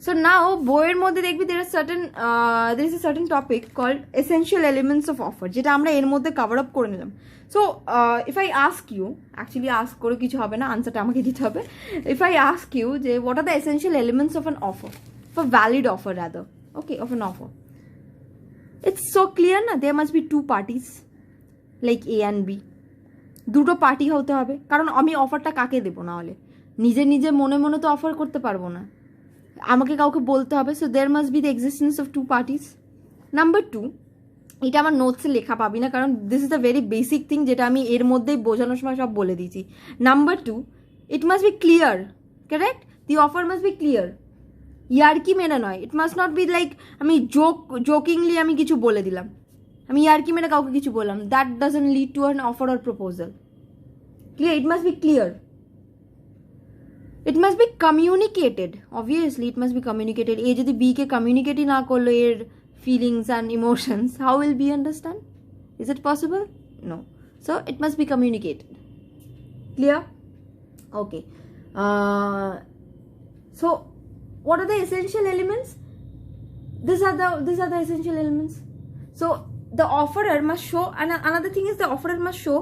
So now বইয়ের মধ্যে দেখবি there is a certain topic called essential elements of offer, যেটা আমরা এর মধ্যে কভার আপ করে নিলাম. So if I ask you, actually ask করে কিছু হবে না, আনসারটা আমাকে দিতে হবে. If I ask you যে what are the essential elements of an offer, for valid offer rather, okay, of an offer, it's so clear না, there must be two parties like A and B. দুটো party হতে হবে, কারণ আমি অফারটা কাকে দেবো? না হলে নিজে নিজে মনে মনে তো অফার করতে পারবো না, আমাকে কাউকে বলতে হবে. So there must be the existence of two parties. Number two, এটা আমার নোটসে লেখা পাবি না, কারণ this is the very basic thing, যেটা আমি এর মধ্যেই বোঝানোর সময় সব বলে দিয়েছি. Number two, it must be clear, correct? The offer must be clear, ইয়ার্কি মেনে নয়. It must not be like আমি জোকিংলি আমি কিছু বলে দিলাম, আমি ইয়ার্কি মেনে কাউকে কিছু বললাম. That doesn't lead to an offer or proposal. Clear, it must be clear. It must be communicated. Obviously, it must be communicated. A যদি B কে communicate না করলো এর feelings and emotions, how will B understand? Is it possible? No. So it must be communicated. Clear? Okay. So what are the essential elements? These are the essential elements. So the offerer must show, and another thing is the offerer must show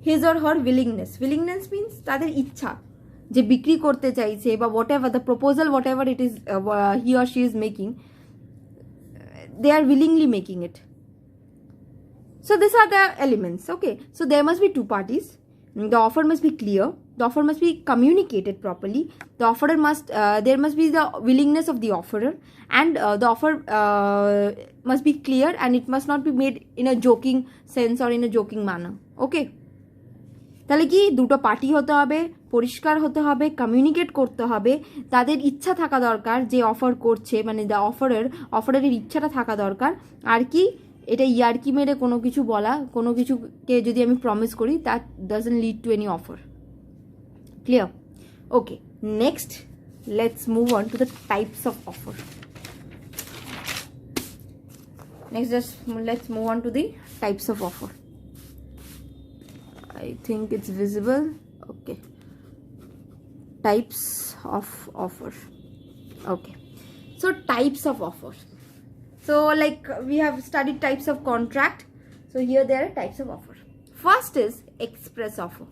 his or her willingness. Willingness means তাদের ইচ্ছা, যে বিক্রি করতে চাইছে, বা whatever the proposal, whatever it is he or she is making, they are willingly making it. So this are the elements. Okay, so there must be two parties, the offer must be clear, the offer must be communicated properly, the offerer must there must be the willingness of the offerer, and the offer must be clear, and it must not be made in a joking sense or in a joking manner. Okay, তাহলে কি দুটো party হতে হবে, পরিষ্কার হতে হবে, communicate করতে হবে, তাদের ইচ্ছা থাকা দরকার, যে অফার করছে মানে দ্য অফারের ইচ্ছাটা থাকা দরকার. আর কি, এটা ইয়ার্কি মেরে কোনো কিছু বলা, কোনো কিছুকে যদি আমি প্রমিস করি, that doesn't lead to any offer. Clear? Okay, next let's move on to the types of offer. Let's move on to the types of offer. I think it's visible. Okay, types of offer. Okay, so types of offer. So like we have studied types of contract, so here there are types of offer. First is express offer.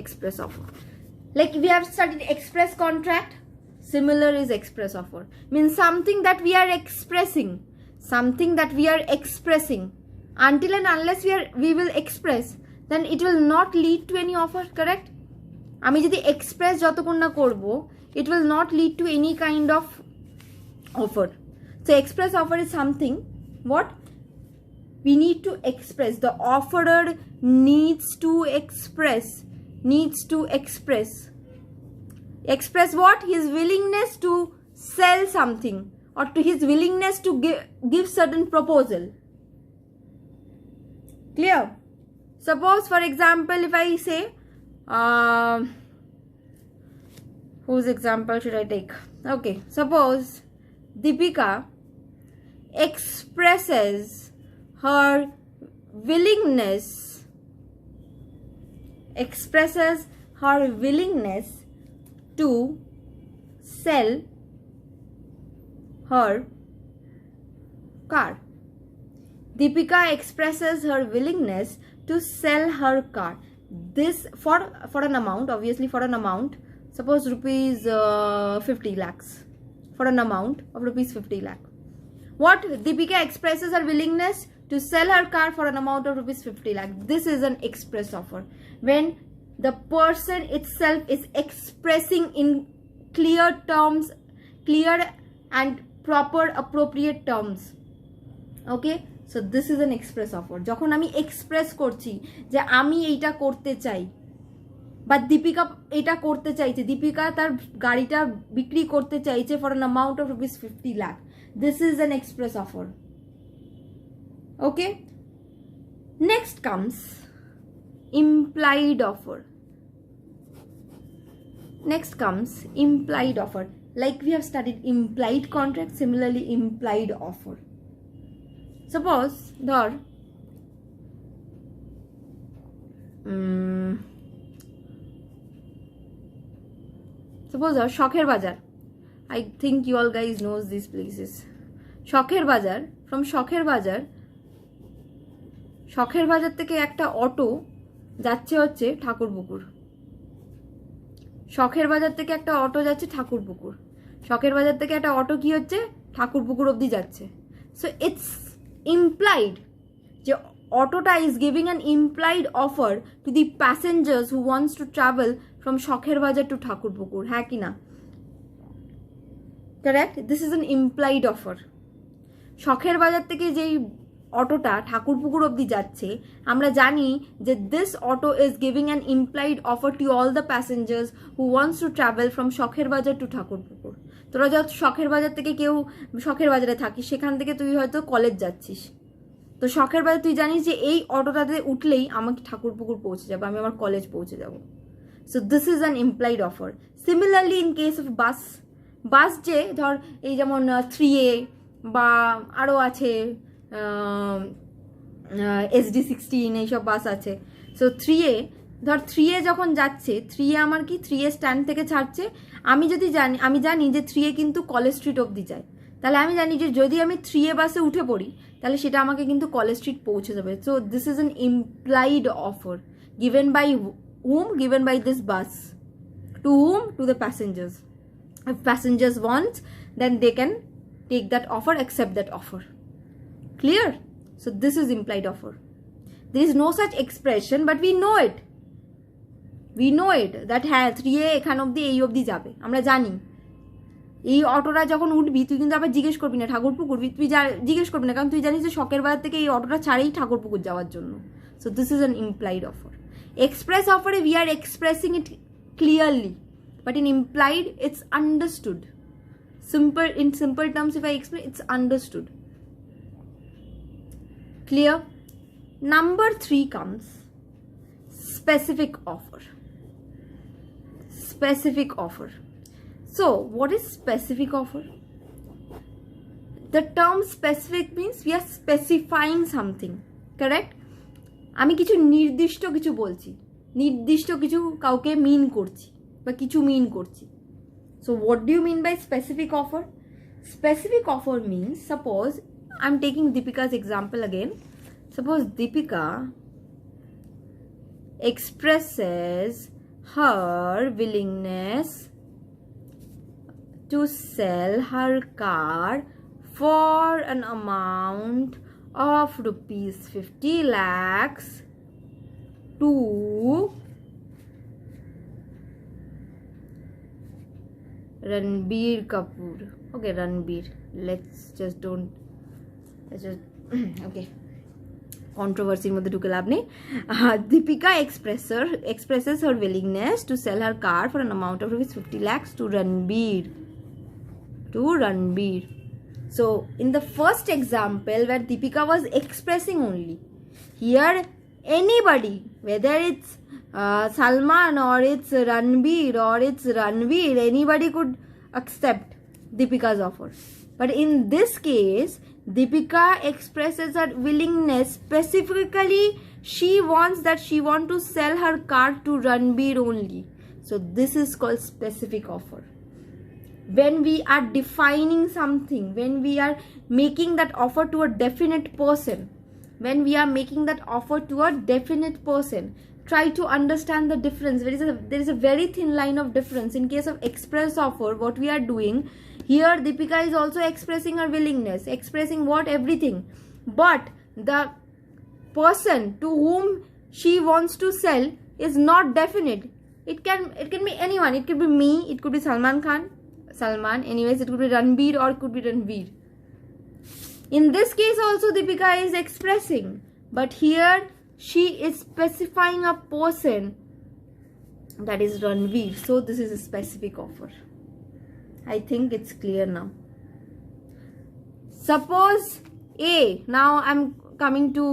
Express offer, like we have studied express contract, similar is express offer. Means something that we are expressing, until and unless we will express, then it will not lead to any offer, correct? আমি যদি express যতক্ষণ না করব, it will not lead to any kind of offer. So express offer is something what we need to express. The offerer needs to express what? His willingness to sell something, or to his willingness to give certain proposal. Clear? Suppose for example, if I say whose example should I take? Okay, suppose Deepika expresses her willingness to sell her car. Deepika expresses her willingness to sell her car. This for an amount, obviously for an amount, suppose rupees 50 lakhs, for an amount of rupees 50 lakh. What? Deepika expresses her willingness to sell her car for an amount of rupees 50 lakh. This is an express offer, when the person itself is expressing in clear terms, clear and proper appropriate terms. Okay, so this is an express offer. যখন আমি express করছি যে আমি এইটা করতে চাই, বা দীপিকা এটা করতে চাইছে, দীপিকা তার গাড়িটা বিক্রি করতে চাইছে for an amount of rupees 50 lakh. This is an express offer. Okay, next comes implied offer. Like we have studied implied contract, similarly implied offer. Suppose ধর শখের বাজার, I think you all guys knows these places. শখের বাজার, from শখের বাজার, শখের বাজার থেকে একটা অটো যাচ্ছে হচ্ছে ঠাকুরপুকুর। শখের বাজার থেকে একটা অটো যাচ্ছে ঠাকুরপুকুর। শখের বাজার থেকে একটা অটো কি হচ্ছে ঠাকুরপুকুর অবধি যাচ্ছে। সো ইটস ইমপ্লাইড যে অটোটা is giving an implied offer to the passengers who wants to travel from Sakher Bazar to Thakurpukur, হ্যাঁ কি না? Correct, this is an implied offer. Sakher Bazar থেকে যেই অটোটা ঠাকুরপুকুর অবধি যাচ্ছে, আমরা জানি যে this auto is giving an implied offer to all the passengers who wants to travel from Sakher Bazar to Thakurpukur. তোরা যত শখের বাজার থেকে কেউ শখের বাজারে থাকিস, সেখান থেকে তুই হয়তো কলেজ যাচ্ছিস, তো শখের বাজার তুই জানিস যে এই অটোটাতে উঠলেই আমাকে ঠাকুরপুকুর পৌঁছে যাবো, আমি আমার কলেজ পৌঁছে যাবো। So this is an implied offer. Similarly in case of bus, bus যে ধর এই যেমন 3A বা আরও আছে SD16 এইসব বাস আছে। সো 3A, ধর 3A যখন যাচ্ছে, 3A আমার কি 3A স্ট্যান্ড থেকে ছাড়ছে, আমি জানি যে 3A কিন্তু কলেজ স্ট্রিট অবধি যায়, তাহলে আমি জানি যে যদি আমি 3A বাসে উঠে পড়ি তাহলে সেটা আমাকে কিন্তু কলেজ স্ট্রিট পৌঁছে যাবে। So this is an implied offer given by whom? Given by this bus. To whom? To the passengers. If passengers want, then they can take that offer, accept that offer. Clear? So this is implied offer. There is no such expression, but we know it. We know it that হ্যাঁ 3A এখান অবধি এই অবধি যাবে, আমরা জানি। এই অটোটা যখন উঠবি তুই কিন্তু আবার জিজ্ঞেস করবি না ঠাকুরপুকুর, তুই জিজ্ঞেস করবি না, কারণ তুই জানিস যে শখের বাজার থেকে এই অটোটা ছাড়েই ঠাকুরপুকুর যাওয়ার জন্য। So this is an implied offer. Express offer, we are expressing it clearly, but in implied it's understood. In simple terms, if I explain, it's understood. Clear? Number 3 comes specific offer. Specific offer. So what is specific offer? The term specific means we are specifying something, correct? আমি কিছু নির্দিষ্ট কিছু বলছি, নির্দিষ্ট কিছু কাউকে মিন করছি বা কিছু মিন করছি। So what do you mean by specific offer? Specific offer means, suppose I am taking Deepika's example again. Suppose Deepika expresses her willingness to sell her car for an amount of rupees 50 lakhs to Ranbir Kapoor. Okay, Ranbir. Let's just okay. Controversy মধ্যে ঢুকে লাভ নেই। Deepika expresses her willingness to sell her car for an amount of rupees 50 lakhs to Ranbir. So in the first example where Deepika was expressing only, here anybody, whether it's Salman or it's Ranbir or it's Ranveer, anybody could accept Deepika's offer. But in this case, Deepika expresses her willingness. Specifically, she wants to sell her car to Ranbir only. So this is called specific offer. When we are defining something, when we are making that offer to a definite person, try to understand the difference. There is a very thin line of difference. In case of express offer, what we are doing here, Deepika is also expressing her willingness, expressing what? Everything. But the person to whom she wants to sell is not definite. It can be anyone. It could be me, it could be Salman, anyways, it could be Ranbir or it could be Ranveer. In this case also Deepika is expressing, but here she is specifying a person, that is Ranveer. So this is a specific offer. I think it's clear now. Suppose A, now I'm coming to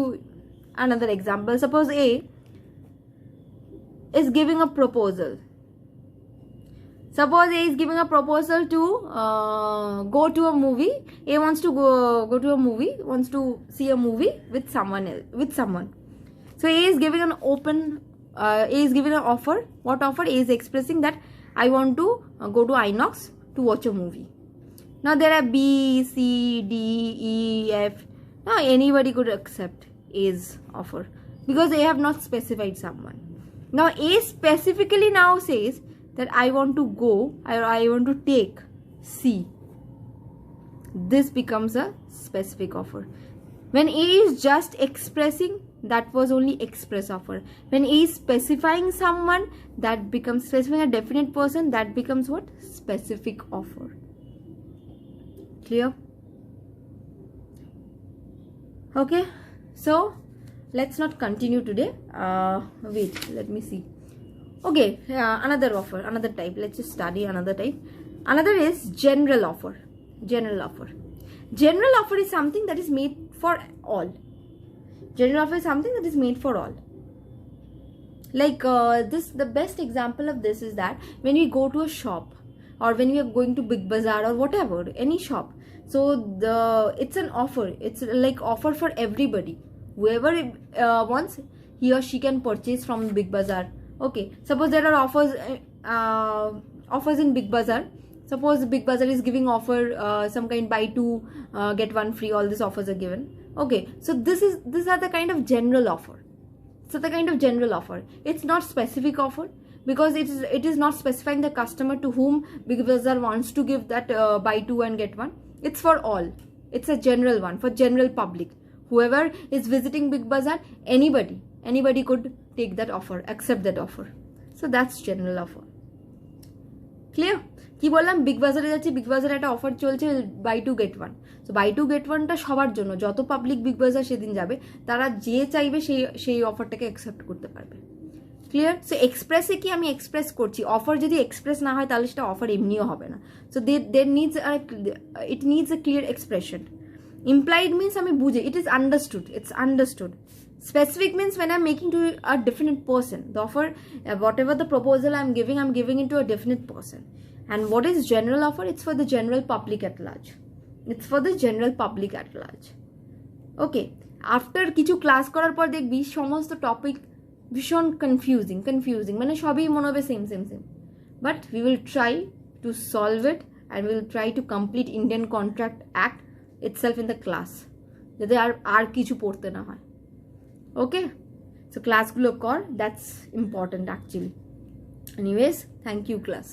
another example. Suppose A is giving a proposal. Suppose A is giving a proposal to go to a movie. A wants to go to a movie, wants to see a movie with someone. So A is giving an offer. What offer? A is expressing that I want to go to Inox to watch a movie. Now there are B, C, D, E, F. Now anybody could accept A's offer because they have not specified someone. Now A specifically now says that I want to go, I want to take C. This becomes a specific offer. When A is just expressing, that was only express offer. When A is specifying someone, that becomes specifying a definite person, that becomes what? Specific offer. Clear? Okay, so let's not continue today. Wait, let me see. Okay, another offer, another type. Let's just study another type. Another is general offer. General offer. General offer is something that is made for all. General offer is something that is made for all. Like the best example of this is that when we go to a shop or when we are going to Big Bazaar or whatever, any shop. So it's an offer. It's like offer for everybody. Whoever wants, he or she can purchase from Big Bazaar. Okay. Suppose there are offers in Big Bazaar. Suppose Big Bazaar is giving offer some kind buy two get one free. All these offers are given. Okay. So these are the kind of general offer. So the kind of general offer. It's not specific offer because it is not specifying the customer to whom Big Bazaar wants to give that buy two and get one. It's for all. It's a general one for general public. Whoever is visiting Big Bazaar, anybody could take that offer, accept that offer. So that's general offer. Clear? কি বললাম big বাজারে যাচ্ছি big বাজারে একটা offer চলছে buy two get one so buy two get ওয়ানটা সবার জন্য যত পাবলিক বিগ বাজার সেদিন যাবে তারা যে চাইবে সেই অফারটাকে অ্যাকসেপ্ট করতে পারবে ক্লিয়ার সো এক্সপ্রেসে কি আমি এক্সপ্রেস করছি অফার যদি এক্সপ্রেস না হয় তাহলে সেটা অফার এমনিও হবে না so it needs a clear expression implied means আমি বুঝে it is understood it's understood specific means when I'm making to a definite person the offer whatever the proposal I'm giving it to a definite person. And what is general offer? It's for the general public at large. It's for the general public at large. Okay. After কিছু class করার পর দেখবি সমস্ত topic ভীষণ confusing মানে সবই মনে হবে same but we will try to solve it and we will try to complete Indian Contract Act itself in the class যাতে আর কিছু পড়তে না হয় okay so class gulo kor that's important actually anyways thank you class